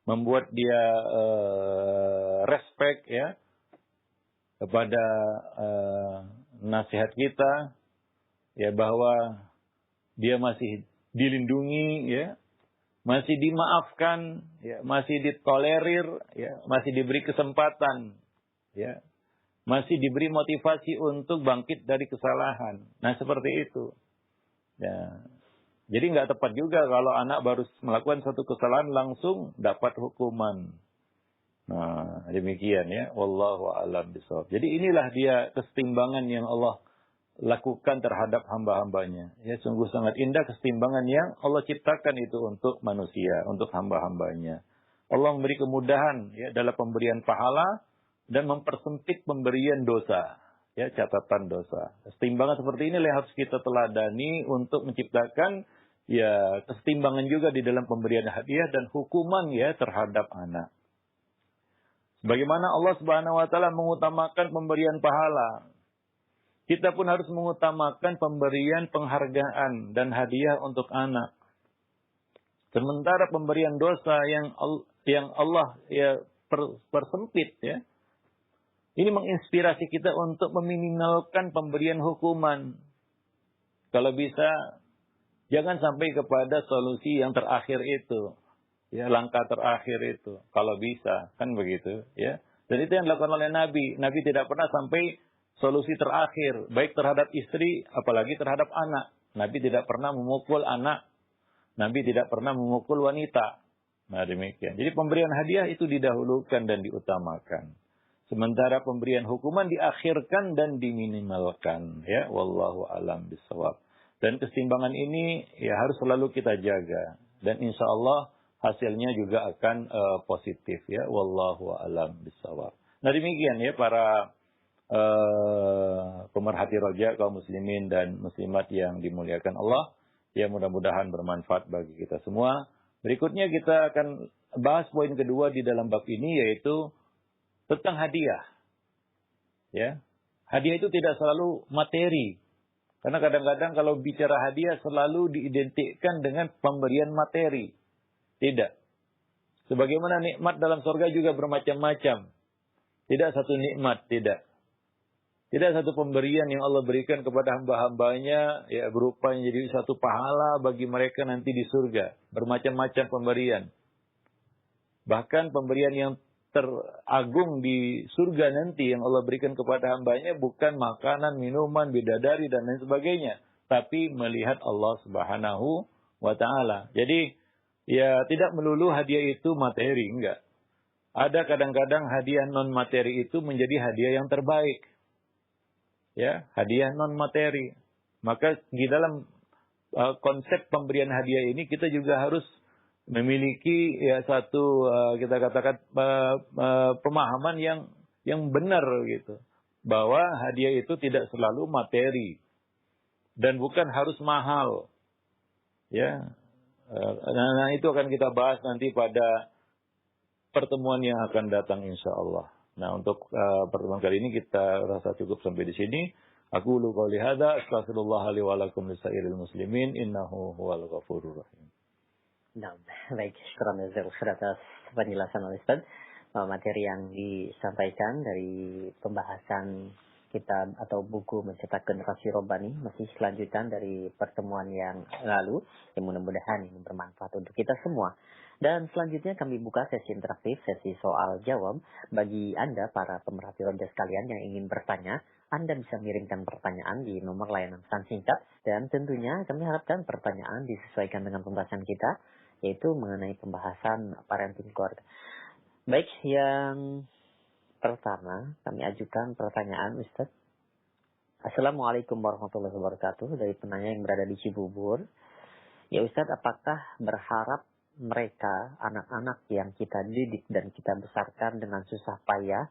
A: membuat dia respect ya kepada nasihat kita, ya, bahwa dia masih dilindungi, ya, masih dimaafkan, ya, masih ditolerir, ya, masih diberi kesempatan, ya. Masih diberi motivasi untuk bangkit dari kesalahan. Nah, seperti itu. Ya. Jadi nggak tepat juga kalau anak baru melakukan satu kesalahan langsung dapat hukuman. Nah, demikian ya. Wallahu a'lam bishawab. Jadi inilah dia kesetimbangan yang Allah lakukan terhadap hamba-hambanya. Ya, sungguh sangat indah kesetimbangan yang Allah ciptakan itu untuk manusia, untuk hamba-hambanya. Allah memberi kemudahan ya dalam pemberian pahala dan mempersempit pemberian dosa, ya, catatan dosa. Kesetimbangan seperti ini yang harus kita teladani untuk menciptakan ya kesetimbangan juga di dalam pemberian hadiah dan hukuman ya terhadap anak. Bagaimana Allah Subhanahu wa taala mengutamakan pemberian pahala, kita pun harus mengutamakan pemberian penghargaan dan hadiah untuk anak. Sementara pemberian dosa yang Allah ya persempit ya. Ini menginspirasi kita untuk meminimalkan pemberian hukuman. Kalau bisa, jangan sampai kepada solusi yang terakhir itu. Ya, langkah terakhir itu. Kalau bisa, kan begitu. Ya. Dan itu yang dilakukan oleh Nabi. Nabi tidak pernah sampai solusi terakhir. Baik terhadap istri, apalagi terhadap anak. Nabi tidak pernah memukul anak. Nabi tidak pernah memukul wanita. Nah, demikian. Jadi pemberian hadiah itu didahulukan dan diutamakan. Sementara pemberian hukuman diakhirkan dan diminimalkan. Ya, wallahu alam bisawab. Dan keseimbangan ini ya harus selalu kita jaga. Dan insya Allah hasilnya juga akan positif. Ya, wallahu alam bisawab. Nah, demikian ya para pemerhati roja kaum muslimin dan muslimat yang dimuliakan Allah. Ya, mudah-mudahan bermanfaat bagi kita semua. Berikutnya kita akan bahas poin kedua di dalam bab ini, yaitu tentang hadiah. Ya, hadiah itu tidak selalu materi. Karena kadang-kadang kalau bicara hadiah selalu diidentikan dengan pemberian materi. Tidak. Sebagaimana nikmat dalam surga juga bermacam-macam. Tidak satu nikmat, tidak. Tidak satu pemberian yang Allah berikan kepada hamba-hambanya ya berupa menjadi satu pahala bagi mereka nanti di surga. Bermacam-macam pemberian. Bahkan pemberian yang teragung di surga nanti yang Allah berikan kepada hambanya bukan makanan, minuman, bidadari dan lain sebagainya. Tapi melihat Allah Subhanahu wa ta'ala. Jadi ya tidak melulu hadiah itu materi, enggak. Ada kadang-kadang hadiah non materi itu menjadi hadiah yang terbaik. Ya, hadiah non materi. Maka di dalam konsep pemberian hadiah ini kita juga harus memiliki ya satu kita katakan pemahaman yang benar gitu. Bahwa hadiah itu tidak selalu materi dan bukan harus mahal. Ya. Nah, itu akan kita bahas nanti pada pertemuan yang akan datang insya Allah. Nah, untuk pertemuan kali ini kita rasa cukup sampai di sini. Aku lu qouli hadza astaghfirullah li wa lakum lisairil muslimin innahu huwal ghafurur rahim.
B: Nah, baik, syukran atas penjelasan Ustaz. Materi yang disampaikan dari pembahasan kitab atau buku Mencetak Generasi Robbani masih selanjutan dari pertemuan yang lalu. Yang mudah-mudahan ini bermanfaat untuk kita semua. Dan selanjutnya kami buka sesi interaktif, sesi soal jawab. Bagi Anda, para pemerhati roja sekalian yang ingin bertanya, Anda bisa mengirimkan pertanyaan di nomor layanan pesan singkat. Dan tentunya kami harapkan pertanyaan disesuaikan dengan pembahasan kita, yaitu mengenai pembahasan parenting keluarga. Baik, yang pertama kami ajukan pertanyaan Ustaz. Assalamualaikum warahmatullahi wabarakatuh. Dari penanya yang berada di Cibubur. Ya Ustaz, apakah berharap mereka, anak-anak yang kita didik dan kita besarkan dengan susah payah,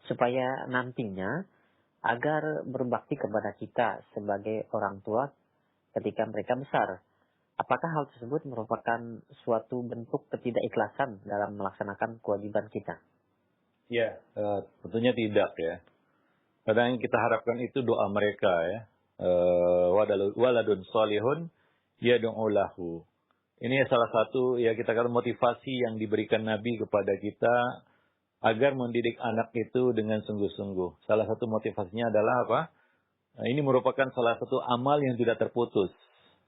B: supaya nantinya agar berbakti kepada kita sebagai orang tua ketika mereka besar? Apakah hal tersebut merupakan suatu bentuk ketidakikhlasan dalam melaksanakan kewajiban kita?
A: Ya, tentunya tidak ya. Kadang yang kita harapkan itu doa mereka ya. Waladun solihun yad'u lahu. Ini salah satu ya kita katakan motivasi yang diberikan Nabi kepada kita agar mendidik anak itu dengan sungguh-sungguh. Salah satu motivasinya adalah apa? Nah, ini merupakan salah satu amal yang tidak terputus,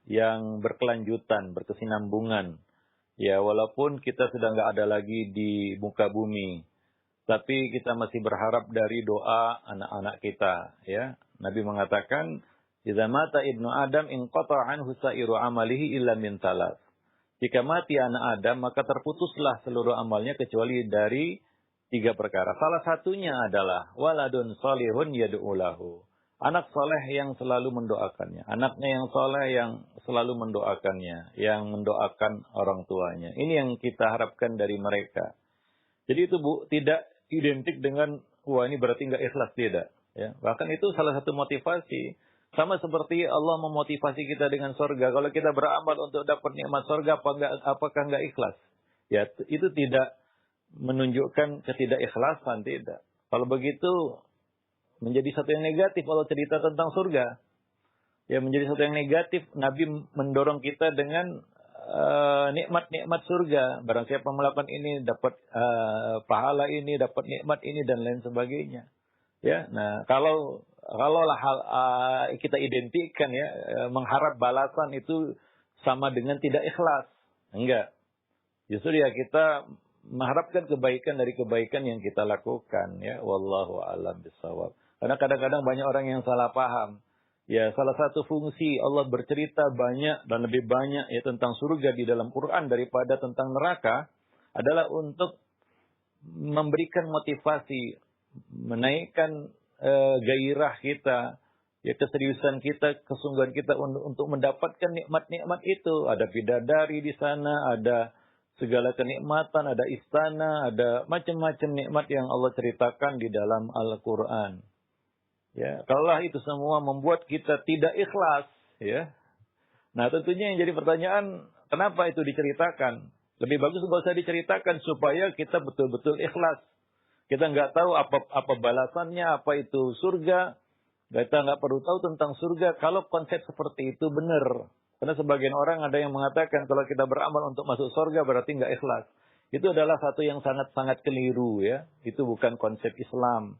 A: yang berkelanjutan, berkesinambungan. Ya, walaupun kita sudah nggak ada lagi di muka bumi, tapi kita masih berharap dari doa anak-anak kita. Ya, Nabi mengatakan, "Idza mata ibnu Adam inqata'a anhu sa'iru amalihi illa min thalath." Jika mati anak Adam, maka terputuslah seluruh amalnya kecuali dari 3 perkara. Salah satunya adalah waladun salihun yad'u lahu. Anak soleh yang selalu mendoakannya. Anaknya yang soleh yang selalu mendoakannya. Yang mendoakan orang tuanya. Ini yang kita harapkan dari mereka. Jadi itu tidak identik dengan, wah ini berarti nggak ikhlas, tidak. Ya. Bahkan itu salah satu motivasi. Sama seperti Allah memotivasi kita dengan surga. Kalau kita beramal untuk dapat nikmat surga, apakah nggak ikhlas? Ya, itu tidak menunjukkan ketidakikhlasan, tidak. Kalau begitu, menjadi satu yang negatif kalau cerita tentang surga. Ya, menjadi satu yang negatif. Nabi mendorong kita dengan nikmat-nikmat surga. Barang siapa melakukan ini, dapat pahala ini, dapat nikmat ini, dan lain sebagainya. Ya, nah kalau kita identikan ya mengharap balasan itu sama dengan tidak ikhlas, enggak. Justru ya kita mengharapkan kebaikan dari kebaikan yang kita lakukan ya. Wallahu a'lam bishawab. Karena kadang-kadang banyak orang yang salah paham. Ya, salah satu fungsi Allah bercerita banyak dan lebih banyak ya tentang surga di dalam Quran daripada tentang neraka adalah untuk memberikan motivasi, menaikkan gairah kita, ya keseriusan kita, kesungguhan kita untuk mendapatkan nikmat-nikmat itu. Ada bidadari di sana, ada segala kenikmatan, ada istana, ada macam-macam nikmat yang Allah ceritakan di dalam Al-Quran. Ya, kalaulah itu semua membuat kita tidak ikhlas, ya. Nah, tentunya yang jadi pertanyaan, kenapa itu diceritakan? Lebih bagus nggak usah diceritakan supaya kita betul-betul ikhlas. Kita nggak tahu apa balasannya, apa itu surga. Kita nggak perlu tahu tentang surga kalau konsep seperti itu benar. Karena sebagian orang ada yang mengatakan kalau kita beramal untuk masuk surga berarti nggak ikhlas. Itu adalah satu yang sangat-sangat keliru, ya. Itu bukan konsep Islam.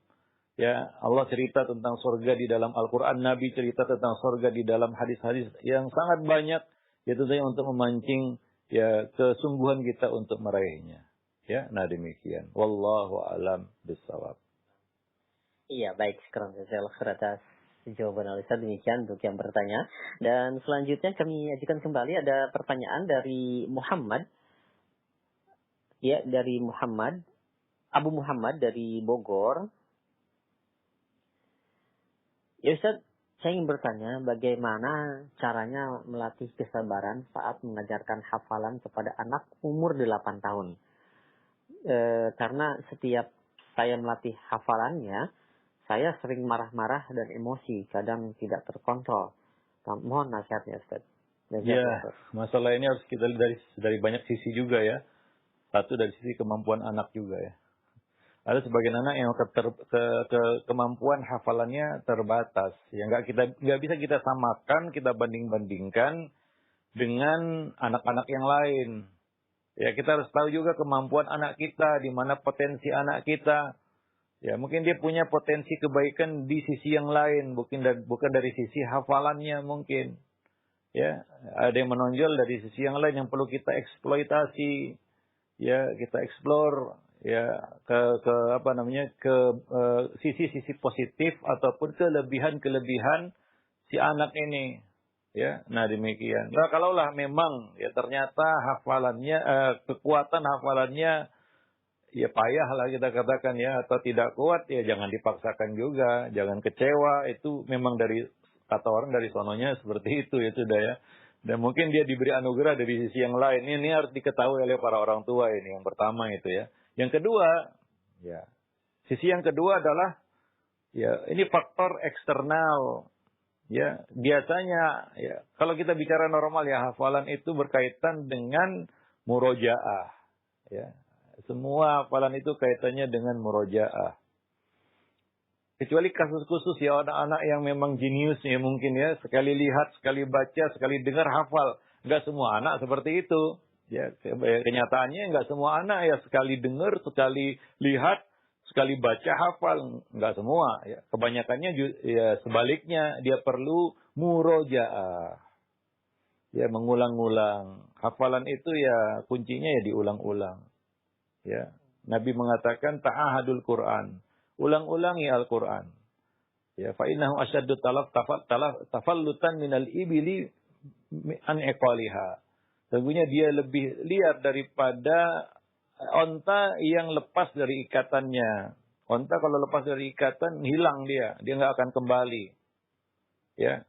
A: Ya, Allah cerita tentang surga di dalam Al-Quran, Nabi cerita tentang surga di dalam hadis-hadis yang sangat banyak. Itu saja untuk memancing ya kesungguhan kita untuk meraihnya. Ya, nah demikian. Wallahu a'lam bishawab.
B: Iya, baik. Sekarang saya atas jawaban Ustaz, demikian untuk yang bertanya. Dan selanjutnya kami ajukan kembali ada pertanyaan dari Muhammad. Ya, dari Muhammad. Abu Muhammad dari Bogor. Ya Ustaz, saya ingin bertanya bagaimana caranya melatih kesabaran saat mengajarkan hafalan kepada anak umur 8 tahun. Karena setiap saya melatih hafalannya, saya sering marah-marah dan emosi, kadang tidak terkontrol. Mohon nasihatnya Ustaz.
A: Ya, masalah ini harus kita lihat dari banyak sisi juga ya. Satu dari sisi kemampuan anak juga ya. Ada sebagian anak yang kemampuan hafalannya terbatas. Ya nggak bisa kita samakan, kita banding-bandingkan dengan anak-anak yang lain. Ya kita harus tahu juga kemampuan anak kita, di mana potensi anak kita. Ya mungkin dia punya potensi kebaikan di sisi yang lain, bukan dari sisi hafalannya mungkin. Ya ada yang menonjol dari sisi yang lain yang perlu kita eksploitasi. Ya kita explore ya ke sisi-sisi positif ataupun kelebihan-kelebihan si anak ini. Ya, nah demikian. Nah, kalaulah memang ya ternyata hafalannya kekuatan hafalannya ya payah lah kita katakan ya, atau tidak kuat ya jangan dipaksakan juga, jangan kecewa, itu memang dari kata orang dari sononya seperti itu ya sudah ya. Dan mungkin dia diberi anugerah dari sisi yang lain. Ini harus diketahui oleh para orang tua ini yang pertama itu ya. Yang kedua, ya sisi yang kedua adalah ya ini faktor eksternal. Ya, biasanya ya kalau kita bicara normal ya hafalan itu berkaitan dengan murojaah. Ya. Semua hafalan itu kaitannya dengan murojaah. Kecuali kasus khusus ya anak-anak yang memang jenius ya mungkin ya sekali lihat, sekali baca, sekali dengar hafal. Enggak semua anak seperti itu. Ya, kenyataannya enggak semua anak ya sekali dengar, sekali lihat, sekali baca hafal, enggak semua ya. Kebanyakannya ya sebaliknya dia perlu murojaah. Ya mengulang-ulang. Hafalan itu ya kuncinya ya diulang-ulang. Ya, Nabi mengatakan ta'ahadul Quran. Ulang-ulangi Al-Quran. Ya, fa innahu asyaddu tafallutan minal ibili an iqaliha. Sesungguhnya dia lebih liar daripada onta yang lepas dari ikatannya. Onta kalau lepas dari ikatan hilang dia nggak akan kembali. Ya.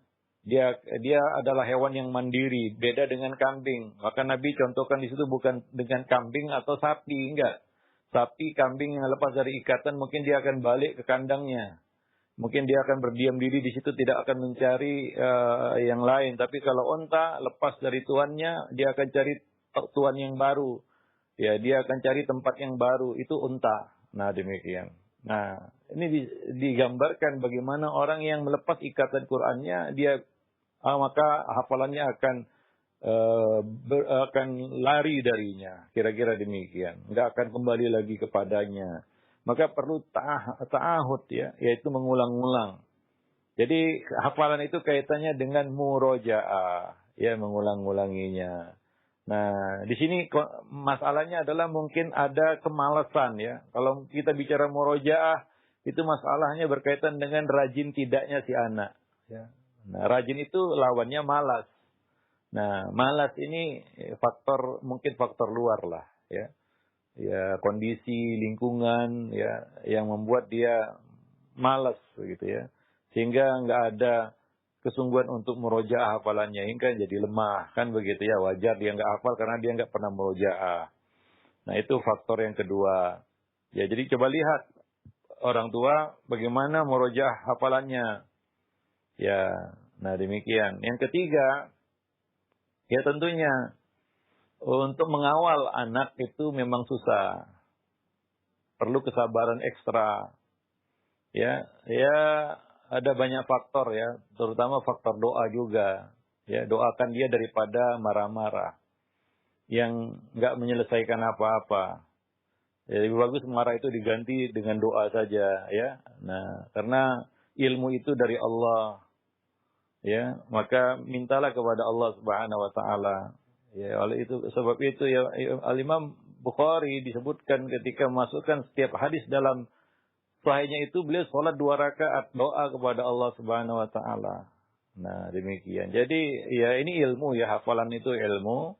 A: Dia adalah hewan yang mandiri, beda dengan kambing. Maka Nabi contohkan di situ bukan dengan kambing atau sapi, enggak. Sapi, kambing yang lepas dari ikatan mungkin dia akan balik ke kandangnya. Mungkin dia akan berdiam diri di situ, tidak akan mencari yang lain. Tapi kalau onta lepas dari tuannya, dia akan cari tuan yang baru. Ya, dia akan cari tempat yang baru. Itu unta. Nah, demikian. Nah, ini digambarkan bagaimana orang yang melepas ikatan Qur'annya, dia maka hafalannya akan lari darinya. Kira-kira demikian. Nggak akan kembali lagi kepadanya. Maka perlu ta'ahud ya, yaitu mengulang-ulang. Jadi hafalan itu kaitannya dengan murojaah, ya mengulang-ulanginya. Nah, di sini masalahnya adalah mungkin ada kemalasan ya. Kalau kita bicara murojaah, itu masalahnya berkaitan dengan rajin tidaknya si anak. Ya. Nah, rajin itu lawannya malas. Nah, malas ini mungkin faktor luar lah ya. ya kondisi lingkungan ya yang membuat dia malas gitu ya, sehingga nggak ada kesungguhan untuk murojaah hafalannya, hingga jadi lemah kan begitu ya. Wajar dia nggak hafal karena dia nggak pernah murojaah. Nah itu faktor yang kedua. Ya jadi coba lihat orang tua bagaimana murojaah hafalannya. Ya, nah demikian. Yang ketiga, ya tentunya untuk mengawal anak itu memang susah. Perlu kesabaran ekstra. Ya, ada banyak faktor ya, terutama faktor doa juga. Ya, doakan dia daripada marah-marah yang nggak menyelesaikan apa-apa. Ya, lebih bagus marah itu diganti dengan doa saja ya. Nah, karena ilmu itu dari Allah. Ya, maka mintalah kepada Allah Subhanahu wa taala. Ya, oleh itu sebab itu ya Al-Imam Bukhari disebutkan ketika memasukkan setiap hadis dalam sahihnya itu beliau sholat 2 rakaat doa kepada Allah Subhanahu wa taala. Nah, demikian. Jadi ya ini ilmu ya, hafalan itu ilmu.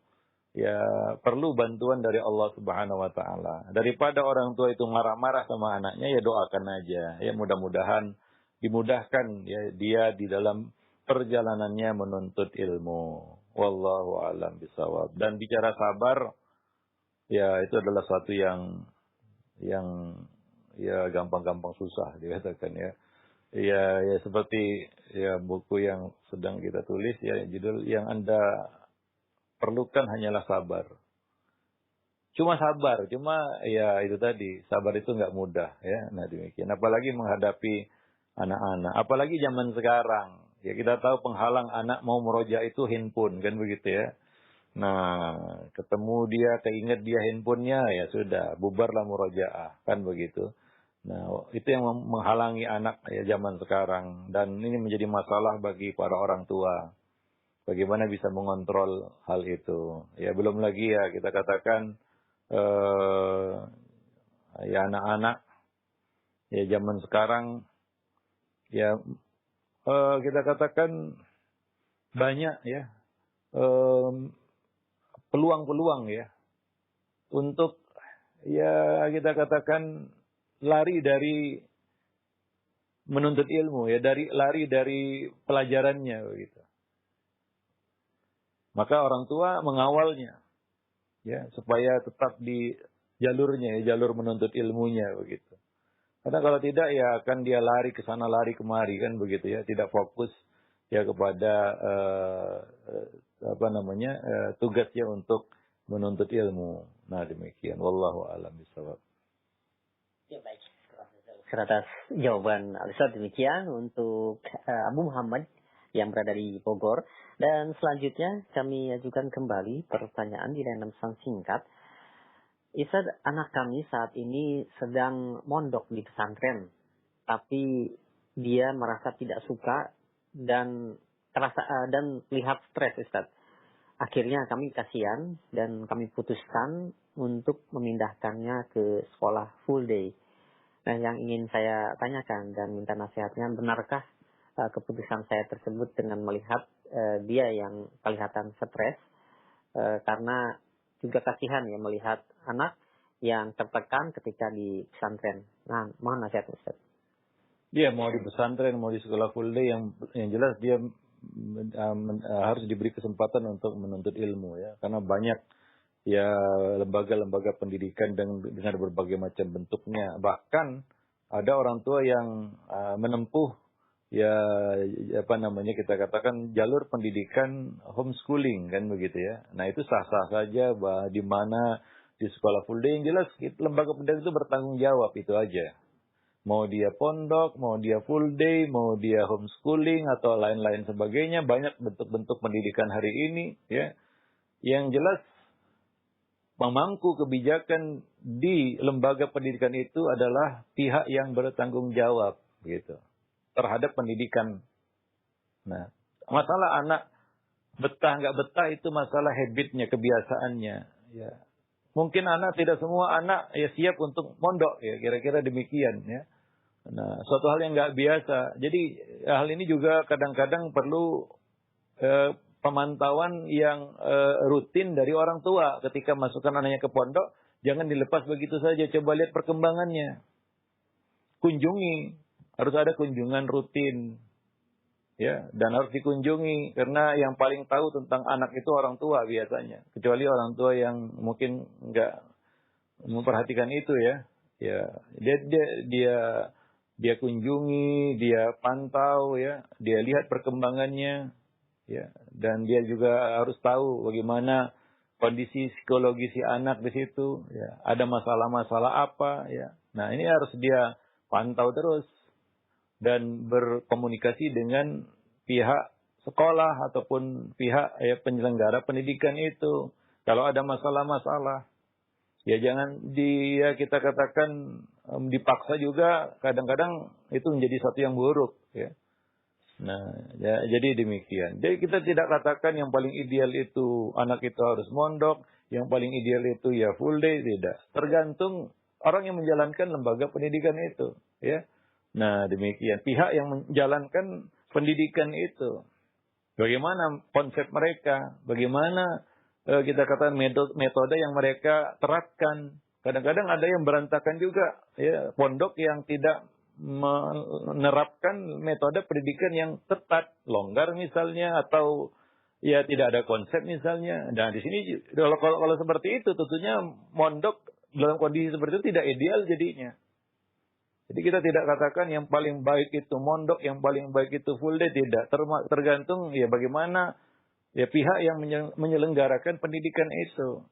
A: Ya perlu bantuan dari Allah Subhanahu wa taala. Daripada orang tua itu marah-marah sama anaknya, ya doakan aja. Ya mudah-mudahan dimudahkan ya dia di dalam perjalanannya menuntut ilmu. Wallahu a'lam bishawab. Dan bicara sabar ya itu adalah suatu yang ya gampang-gampang susah dikatakan ya. Ya seperti ya buku yang sedang kita tulis ya, judul yang Anda perlukan hanyalah sabar. Cuma ya itu tadi, sabar itu nggak mudah ya. Nah demikian, apalagi menghadapi anak-anak, apalagi zaman sekarang. Ya kita tahu penghalang anak mau meroja itu handphone kan begitu ya. Nah, ketemu dia, keinget dia handphonenya, ya sudah, bubarlah murojaah kan begitu. Nah, itu yang menghalangi anak ya zaman sekarang, dan ini menjadi masalah bagi para orang tua. Bagaimana bisa mengontrol hal itu? Ya belum lagi ya kita katakan ya anak-anak ya zaman sekarang ya kita katakan banyak ya peluang-peluang ya untuk ya kita katakan lari dari menuntut ilmu ya, lari dari pelajarannya begitu. Maka orang tua mengawalnya ya supaya tetap di jalurnya ya, jalur menuntut ilmunya begitu. Karena kalau tidak ya akan dia lari ke sana lari kemari kan begitu ya, tidak fokus ya kepada tugasnya untuk menuntut ilmu. Nah demikian, wallahu a'lam bishawab.
B: Ya baik, atas jawaban Al-Ustaz demikian untuk Abu Muhammad yang berada di Bogor. Dan selanjutnya kami ajukan kembali pertanyaan di layanan pesan singkat. Ustaz, anak kami saat ini sedang mondok di pesantren, tapi dia merasa tidak suka dan lihat stres, Ustaz. Akhirnya kami kasihan dan kami putuskan untuk memindahkannya ke sekolah full day. Nah, yang ingin saya tanyakan dan minta nasihatnya, benarkah keputusan saya tersebut dengan melihat dia yang kelihatan stres karena juga kasihan ya melihat anak yang tertekan ketika di pesantren. Nah, mohon nasihat Ustaz.
A: Iya, mau di pesantren, mau di sekolah full day, yang jelas dia harus diberi kesempatan untuk menuntut ilmu ya, karena banyak ya lembaga-lembaga pendidikan dengan berbagai macam bentuknya. Bahkan ada orang tua yang menempuh ya kita katakan jalur pendidikan homeschooling kan begitu ya. Nah itu sah-sah saja di mana di sekolah full day, yang jelas lembaga pendidikan itu bertanggung jawab itu aja. Mau dia pondok, mau dia full day, mau dia homeschooling atau lain-lain sebagainya, banyak bentuk-bentuk pendidikan hari ini ya. Yang jelas pemangku kebijakan di lembaga pendidikan itu adalah pihak yang bertanggung jawab gitu terhadap pendidikan. Nah, masalah anak betah nggak betah itu masalah habitnya, kebiasaannya. Ya, mungkin tidak semua anak ya siap untuk mondok ya, kira-kira demikian ya. Nah, suatu hal yang nggak biasa. Jadi hal ini juga kadang-kadang perlu pemantauan yang rutin dari orang tua. Ketika masukkan anaknya ke pondok, jangan dilepas begitu saja. Coba lihat perkembangannya. Kunjungi. Harus ada kunjungan rutin. Ya, dan harus dikunjungi. Karena yang paling tahu tentang anak itu orang tua biasanya. Kecuali orang tua yang mungkin nggak memperhatikan itu ya. Ya, dia kunjungi, dia pantau ya, dia lihat perkembangannya ya, dan dia juga harus tahu bagaimana kondisi psikologi si anak di situ ya, ada masalah-masalah apa ya. Nah, ini harus dia pantau terus dan berkomunikasi dengan pihak sekolah ataupun pihak penyelenggara pendidikan itu. Kalau ada masalah-masalah, ya jangan kita katakan dipaksa juga, kadang-kadang itu menjadi satu yang buruk ya. Nah, ya, jadi demikian. Jadi kita tidak katakan yang paling ideal itu anak itu harus mondok, yang paling ideal itu ya full day, tidak. Tergantung orang yang menjalankan lembaga pendidikan itu ya. Nah, demikian. Pihak yang menjalankan pendidikan itu, bagaimana konsep mereka, bagaimana kita katakan metode yang mereka terapkan. Kadang-kadang ada yang berantakan juga, ya, pondok yang tidak menerapkan metode pendidikan yang tepat, longgar misalnya, atau ya tidak ada konsep misalnya. Nah, di sini kalau seperti itu, tentunya mondok dalam kondisi seperti itu tidak ideal jadinya. Jadi kita tidak katakan yang paling baik itu mondok, yang paling baik itu full day, tidak. Tergantung ya bagaimana ya pihak yang menyelenggarakan pendidikan itu.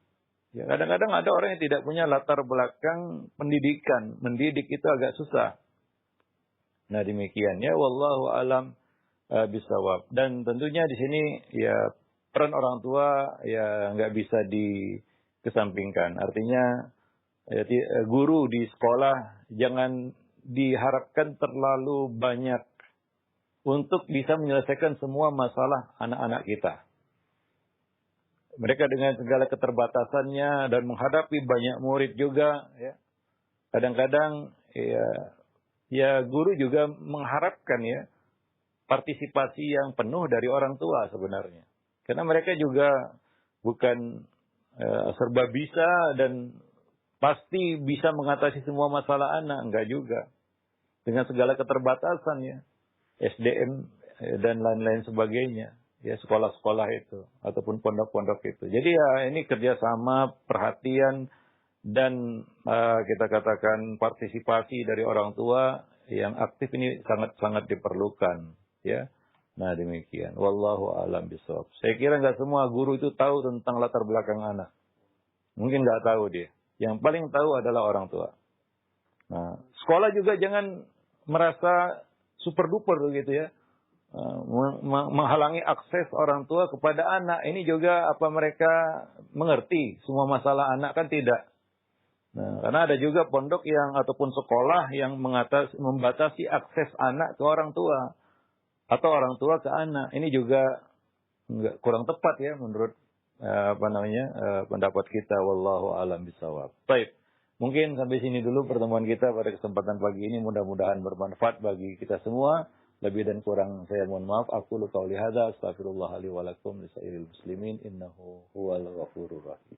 A: Ya, kadang-kadang ada orang yang tidak punya latar belakang pendidikan. Mendidik itu agak susah. Nah, demikian ya, wallahu alam bisawab. Dan tentunya di sini ya peran orang tua ya nggak bisa dikesampingkan. Artinya ya, guru di sekolah jangan diharapkan terlalu banyak untuk bisa menyelesaikan semua masalah anak-anak kita. Mereka dengan segala keterbatasannya dan menghadapi banyak murid juga, ya. Kadang-kadang ya guru juga mengharapkan ya partisipasi yang penuh dari orang tua sebenarnya. Karena mereka juga bukan serba bisa dan pasti bisa mengatasi semua masalah anak, enggak juga. Dengan segala keterbatasan ya, SDM dan lain-lain sebagainya. Ya, sekolah-sekolah itu ataupun pondok-pondok itu. Jadi ya ini kerjasama, perhatian dan kita katakan partisipasi dari orang tua yang aktif ini sangat-sangat diperlukan ya. Nah, demikian. Wallahu a'lam bishawab. Saya kira nggak semua guru itu tahu tentang latar belakang anak. Mungkin nggak tahu dia. Yang paling tahu adalah orang tua. Nah, sekolah juga jangan merasa super duper gitu ya. Menghalangi akses orang tua kepada anak. Ini juga apa mereka mengerti semua masalah anak, kan tidak. Nah, karena ada juga pondok yang ataupun sekolah yang membatasi akses anak ke orang tua atau orang tua ke anak. Ini juga kurang tepat ya menurut pendapat kita. Wallahu a'lam bishawab. Baik. Mungkin sampai sini dulu pertemuan kita pada kesempatan pagi ini, mudah-mudahan bermanfaat bagi kita semua. Lebih dan kurang saya mohon maaf. Aku qauli hadza, astaghfirullah li wa lakum lisairil muslimin, innahu huwal ghafurur rahim.